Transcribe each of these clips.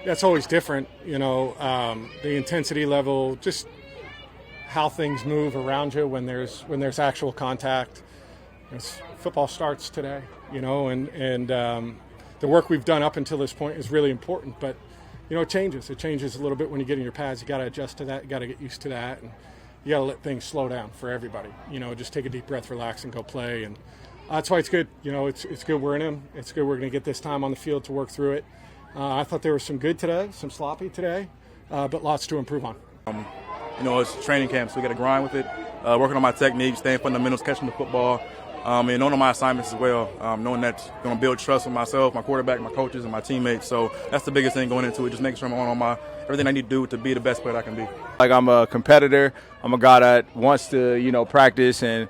That's always different, the intensity level, just how things move around you when there's actual contact. Football starts today, and the work we've done up until this point is really important, but it changes. It changes a little bit when you get in your pads. You got to adjust to that. You got to get used to that, and you got to let things slow down for everybody. Just take a deep breath, relax, and go play. And that's why it's good. It's good we're in them. It's good we're going to get this time on the field to work through it. I thought there was some good today, some sloppy today, but lots to improve on. It's training camp, so we got to grind with it, working on my technique, staying fundamentals, catching the football, and knowing my assignments as well, knowing that's going to build trust with myself, my quarterback, my coaches, and my teammates. So that's the biggest thing going into it, just making sure I'm on everything I need to do to be the best player I can be. Like, I'm a competitor. I'm a guy that wants to, practice, and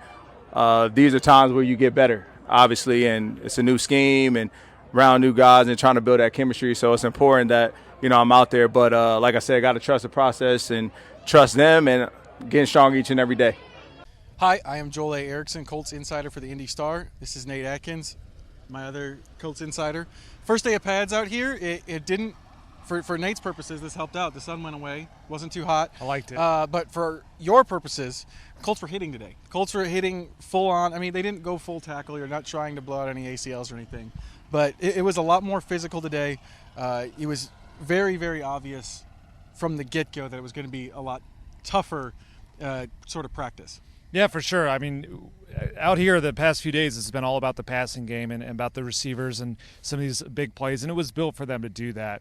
these are times where you get better, obviously, and it's a new scheme and around new guys and trying to build that chemistry. So it's important that, I'm out there. But like I said, I got to trust the process and trust them and getting stronger each and every day. Hi, I am Joel A. Erickson, Colts insider for the IndyStar. This is Nate Atkins, my other Colts insider. First day of pads out here. It didn't, for Nate's purposes, this helped out. The sun went away, wasn't too hot. I liked it. But for your purposes, Colts were hitting today. Colts were hitting full on. I mean, they didn't go full tackle. You're not trying to blow out any ACLs or anything. But it was a lot more physical today. It was very, very obvious from the get-go that it was going to be a lot tougher sort of practice. Yeah, for sure. I mean, out here the past few days, it's been all about the passing game and about the receivers and some of these big plays, and it was built for them to do that,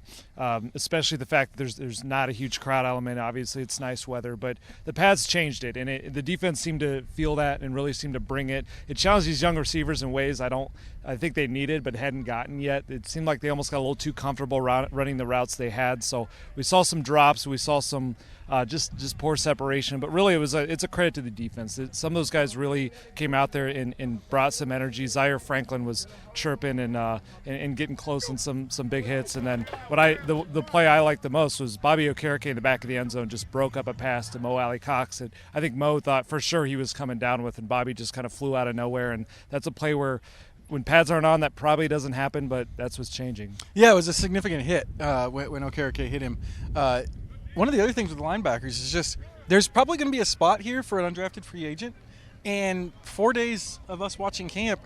especially the fact that there's not a huge crowd element. Obviously, it's nice weather, but the pads changed it, and the defense seemed to feel that and really seemed to bring it. It challenged these young receivers in ways I think they needed but hadn't gotten yet. It seemed like they almost got a little too comfortable running the routes they had, so we saw some drops. We saw some just poor separation, but really it's a credit to the defense. Some of those guys really came out there and brought some energy. Zaire Franklin was chirping and getting close in some big hits, and then the play I liked the most was Bobby Okereke in the back of the end zone just broke up a pass to Mo Alley Cox, and I think Mo thought for sure he was coming down with, and Bobby just kind of flew out of nowhere, and that's a play where when pads aren't on, that probably doesn't happen, but that's what's changing. Yeah, it was a significant hit when Okereke hit him. One of the other things with the linebackers is just there's probably going to be a spot here for an undrafted free agent, and 4 days of us watching camp,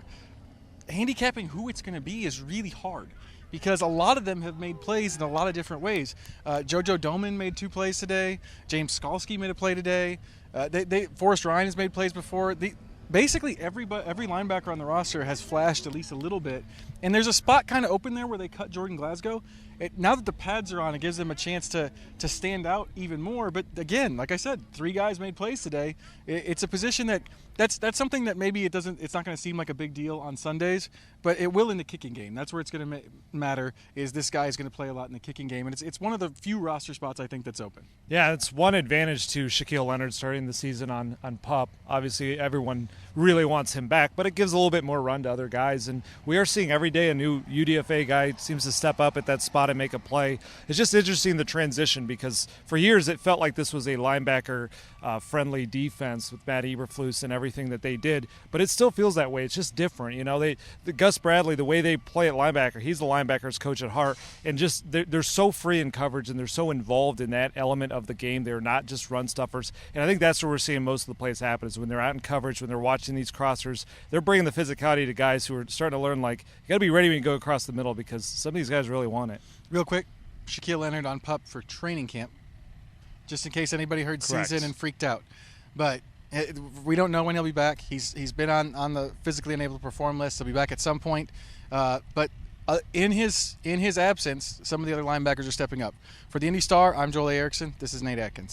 handicapping who it's going to be is really hard because a lot of them have made plays in a lot of different ways. JoJo Doman made 2 plays today. James Skalski made a play today. Forrest Ryan has made plays before. Basically, every linebacker on the roster has flashed at least a little bit, and there's a spot kind of open there where they cut Jordan Glasgow. Now that the pads are on, it gives them a chance to stand out even more. But again, like I said, 3 guys made plays today. It's a position that's something that maybe it's not going to seem like a big deal on Sundays, but it will in the kicking game. That's where it's going to matter. Is this guy is going to play a lot in the kicking game, and it's one of the few roster spots I think that's open. Yeah, it's one advantage to Shaquille Leonard starting the season on PUP. Obviously, everyone really wants him back, but it gives a little bit more run to other guys, and we are seeing every day a new UDFA guy seems to step up at that spot and make a play. It's just interesting the transition because for years it felt like this was a linebacker friendly defense with Matt Eberflus and everything that they did, but it still feels that way. It's just different. The Gus Bradley, the way they play at linebacker, he's the linebackers coach at heart, and just they're so free in coverage and they're so involved in that element of the game. They're not just run stuffers, and I think that's where we're seeing most of the plays happen is when they're out in coverage, when they're watching these crossers, they're bringing the physicality to guys who are starting to learn, like, you got to be ready when you go across the middle because some of these guys really want it. Real quick, Shaquille Leonard on PUP for training camp, just in case anybody heard Correct. season and freaked out. But we don't know when he'll be back. He's been on the physically unable to perform list. He'll be back at some point. But in his absence, some of the other linebackers are stepping up. For the IndyStar, I'm Joel A. Erickson. This is Nate Atkins.